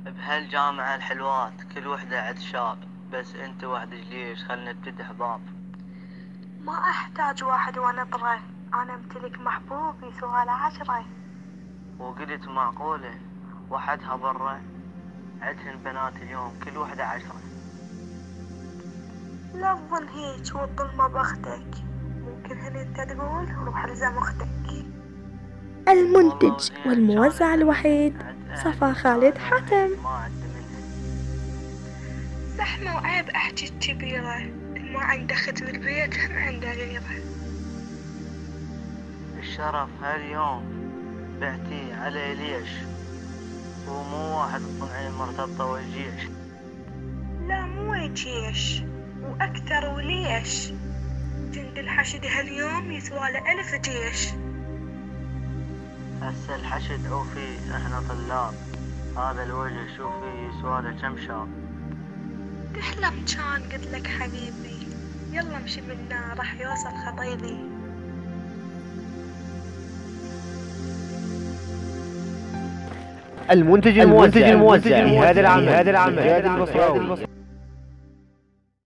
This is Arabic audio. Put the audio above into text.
بهالجامعة الحلوات كل وحدة عد شاب، بس انت وحدك ليش؟ خلنا نبتدي حباب. ما أحتاج واحد ونطره، أنا أمتلك محبوب يسوى ل10. وقلت معقولة وحدها برا؟ عدهن بنات اليوم كل وحدة 10. لا تظن هيك والظلمة بختك، ممكن هن انت تقول روح الزم اختك. المنتج والموزع الوحيد صفا خالد حاتم. ما عد منها. زحمة وعيب أحكي الكبيرة، ما عنده خدم البيت هم عنده غيره. الشرف هاليوم بعتي علي ليش؟ ومو واحد الطنعين مرتبطة والجيش. لا مو جيش وأكثر، وليش؟ جند الحشد هاليوم يسوى ل1000 جيش. هسه الحشد عوفي احنا طلاب، هذا الوجه شوفي يسواله كم شاب. تحلم كان قلت لك حبيبي، يلا امشي منا راح يوصل خطيبي. المنتج الموزع في هذا العمل